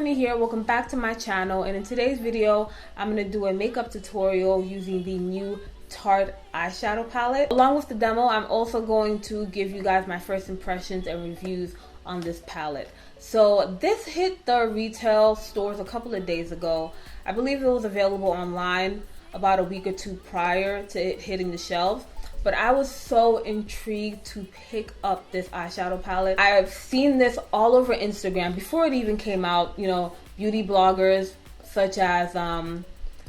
Tiffany here. Welcome back to my channel, and in today's video I'm going to do a makeup tutorial using the new Tarte eyeshadow palette. Along with the demo, I'm also going to give you guys my first impressions and reviews on this palette. So this hit the retail stores a couple of days ago. I believe it was available online about a week or two prior to it hitting the shelves. But I was so intrigued to pick up this eyeshadow palette. I've seen this all over Instagram before it even came out. You know, beauty bloggers such as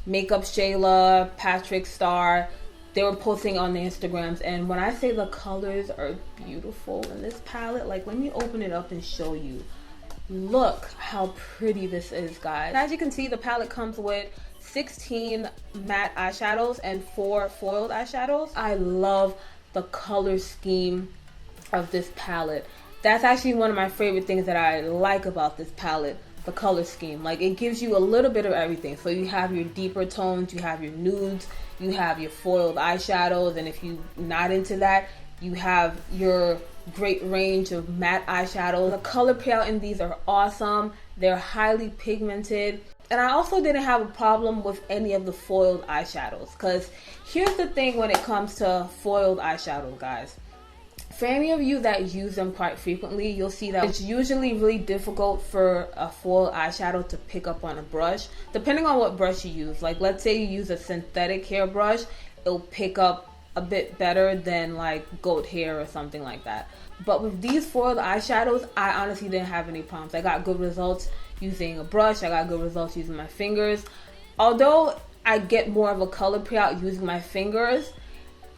Makeup Shayla, Patrick Star, they were posting on the Instagrams. And when I say the colors are beautiful in this palette, like, let me open it up and show you. Look how pretty this is, guys. As you can see, the palette comes with 16 matte eyeshadows and 4 foiled eyeshadows. I love the color scheme of this palette. That's actually one of my favorite things that I like about this palette, the color scheme. Like, it gives you a little bit of everything. So you have your deeper tones, you have your nudes, you have your foiled eyeshadows, and if you're not into that, you have your great range of matte eyeshadows. The color payout in these are awesome. They're highly pigmented. And I also didn't have a problem with any of the foiled eyeshadows, because here's the thing when it comes to foiled eyeshadow, guys. For any of you that use them quite frequently, you'll see that it's usually really difficult for a foiled eyeshadow to pick up on a brush, depending on what brush you use. Like, let's say you use a synthetic hair brush, it'll pick up a bit better than like goat hair or something like that. But with these foiled eyeshadows, I honestly didn't have any problems. I got good results using a brush. I got good results using my fingers. Although I get more of a color payout using my fingers,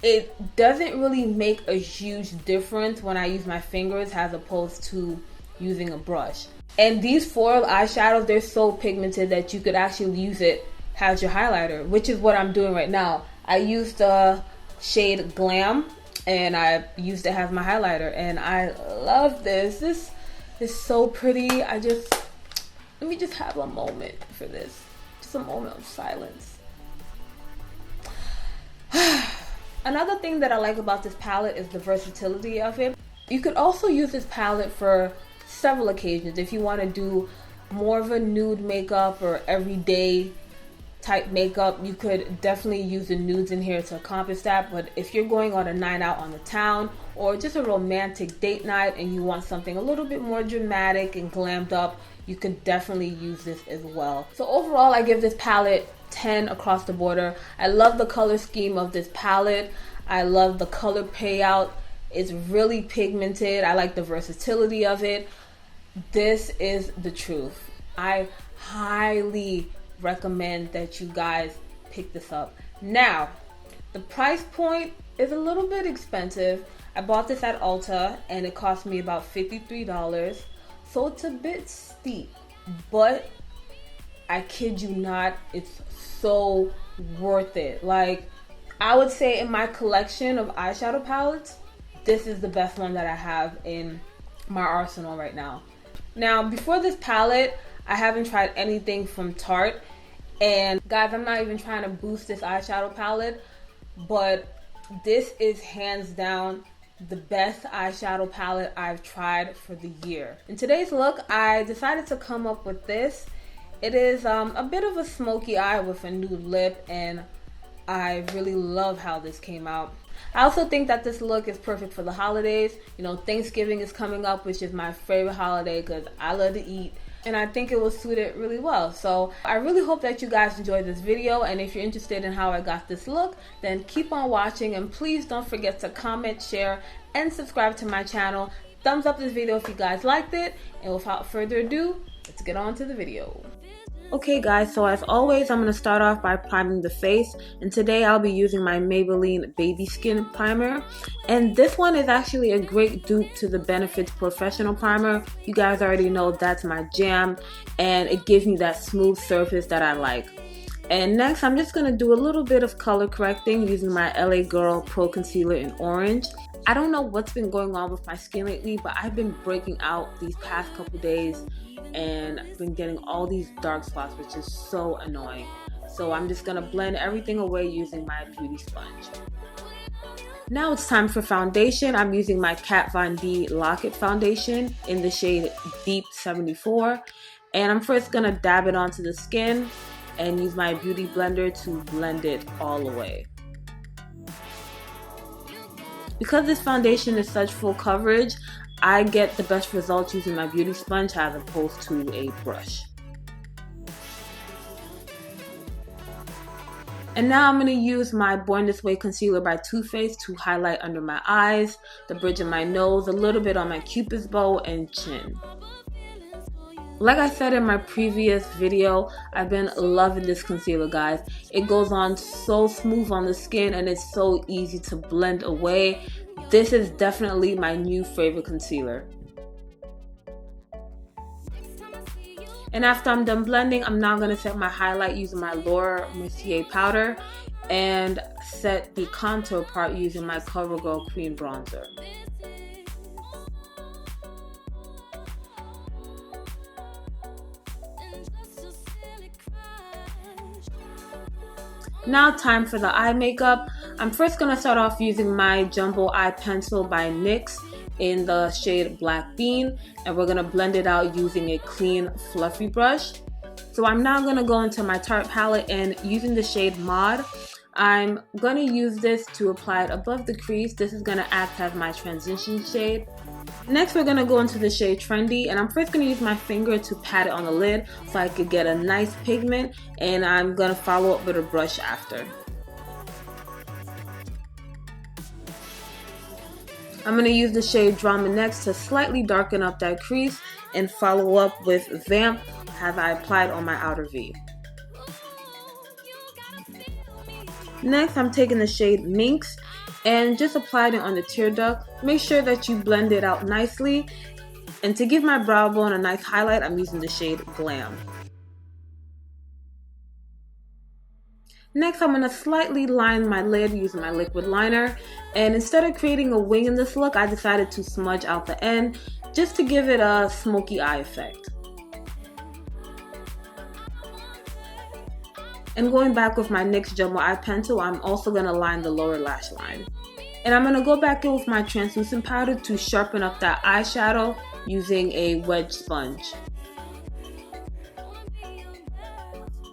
it doesn't really make a huge difference when I use my fingers as opposed to using a brush. And these foiled eyeshadows, they're so pigmented that you could actually use it as your highlighter, which is what I'm doing right now. I used the shade Glam and I used it as my highlighter, and I love this. This is so pretty. Let me just have a moment for this. Just a moment of silence. Another thing that I like about this palette is the versatility of it. You could also use this palette for several occasions. If you want to do more of a nude makeup or everyday type makeup, you could definitely use the nudes in here to accomplish that. But if you're going on a night out on the town or just a romantic date night and you want something a little bit more dramatic and glammed up, you could definitely use this as well. So overall, I give this palette 10 across the border. I love the color scheme of this palette. I love the color payout. It's really pigmented. I like the versatility of it. This is the truth. I highly recommend that you guys pick this up. Now, the price point is a little bit expensive. I bought this at Ulta and it cost me about $53. So it's a bit steep, but I kid you not, it's so worth it. Like, I would say in my collection of eyeshadow palettes, this is the best one that I have in my arsenal right now. Now, before this palette, I haven't tried anything from Tarte. And guys, I'm not even trying to boost this eyeshadow palette, but this is hands down the best eyeshadow palette I've tried for the year. In today's look, I decided to come up with this. It is a bit of a smoky eye with a nude lip, and I really love how this came out. I also think that this look is perfect for the holidays. You know, Thanksgiving is coming up, which is my favorite holiday because I love to eat. And I think it will suit it really well. So I really hope that you guys enjoyed this video. And if you're interested in how I got this look, then keep on watching. And please don't forget to comment, share, and subscribe to my channel. Thumbs up this video if you guys liked it. And without further ado, let's get on to the video. Okay guys, so as always, I'm going to start off by priming the face, and today I'll be using my Maybelline Baby Skin Primer, and this one is actually a great dupe to the Benefits Professional Primer. You guys already know that's my jam, and it gives me that smooth surface that I like. And next, I'm just going to do a little bit of color correcting using my LA Girl Pro Concealer in Orange. I don't know what's been going on with my skin lately, but I've been breaking out these past couple days and I've been getting all these dark spots, which is so annoying. So I'm just gonna blend everything away using my beauty sponge. Now it's time for foundation. I'm using my Kat Von D Lock-It foundation in the shade Deep 74. And I'm first gonna dab it onto the skin and use my beauty blender to blend it all away. Because this foundation is such full coverage, I get the best results using my beauty sponge as opposed to a brush. And now I'm going to use my Born This Way concealer by Too Faced to highlight under my eyes, the bridge of my nose, a little bit on my cupid's bow, and chin. Like I said in my previous video, I've been loving this concealer, guys. It goes on so smooth on the skin and it's so easy to blend away. This is definitely my new favorite concealer. And after I'm done blending, I'm now going to set my highlight using my Laura Mercier powder and set the contour part using my CoverGirl Cream Bronzer. Now time for the eye makeup. I'm first going to start off using my Jumbo Eye Pencil by NYX in the shade Black Bean, and we're going to blend it out using a clean fluffy brush. So I'm now going to go into my Tarte palette and using the shade Mod, I'm going to use this to apply it above the crease. This is going to act as my transition shade. Next we're going to go into the shade Trendy, and I'm first going to use my finger to pat it on the lid so I could get a nice pigment, and I'm going to follow up with a brush after. I'm going to use the shade Drama next to slightly darken up that crease and follow up with Vamp as I applied on my outer V. Next I'm taking the shade Minx and just applied it on the tear duct. Make sure that you blend it out nicely, and to give my brow bone a nice highlight, I'm using the shade Glam. Next I'm going to slightly line my lid using my liquid liner, and instead of creating a wing in this look, I decided to smudge out the end just to give it a smoky eye effect. And going back with my NYX Jumbo Eye Pencil, I'm also going to line the lower lash line. And I'm going to go back in with my translucent powder to sharpen up that eyeshadow using a wedge sponge.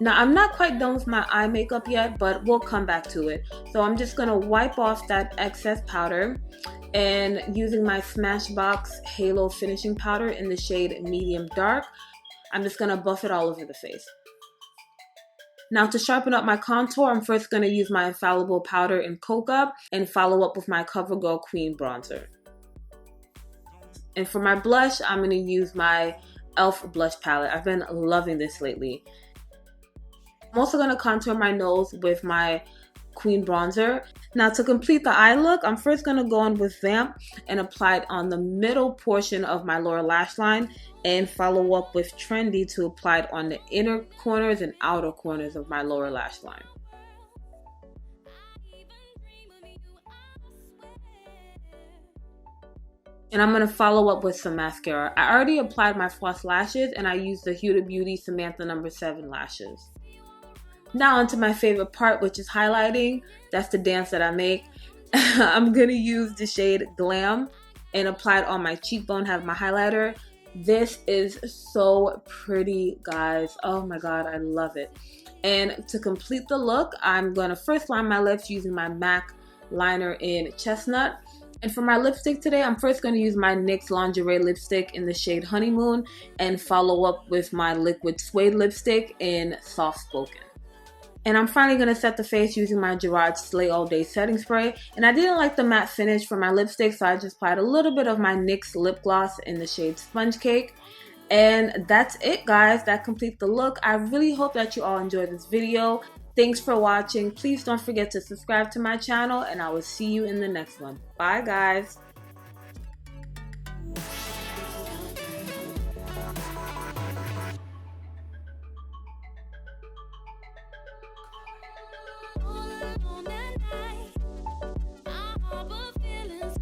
Now I'm not quite done with my eye makeup yet, but we'll come back to it. So I'm just going to wipe off that excess powder, and using my Smashbox Halo Finishing Powder in the shade Medium Dark, I'm just going to buff it all over the face. Now to sharpen up my contour, I'm first going to use my Infallible powder in Cocoa and follow up with my CoverGirl Queen Bronzer. And for my blush, I'm going to use my e.l.f. blush palette. I've been loving this lately. I'm also going to contour my nose with my Queen Bronzer. Now to complete the eye look, I'm first going to go in with Vamp and apply it on the middle portion of my lower lash line and follow up with Trendy to apply it on the inner corners and outer corners of my lower lash line. And I'm going to follow up with some mascara. I already applied my false lashes and I used the Huda Beauty Samantha No. 7 lashes. Now onto my favorite part, which is highlighting. That's the dance that I make. I'm going to use the shade Glam and apply it on my cheekbone, have my highlighter. This is so pretty, guys. Oh my god, I love it. And to complete the look, I'm going to first line my lips using my MAC liner in Chestnut. And for my lipstick today, I'm first going to use my NYX Lingerie lipstick in the shade Honeymoon and follow up with my liquid suede lipstick in Soft Spoken. And I'm finally going to set the face using my Gerard Slay All Day setting spray. And I didn't like the matte finish for my lipstick, so I just applied a little bit of my NYX lip gloss in the shade Sponge Cake. And that's it, guys. That completes the look. I really hope that you all enjoyed this video. Thanks for watching. Please don't forget to subscribe to my channel, and I will see you in the next one. Bye, guys.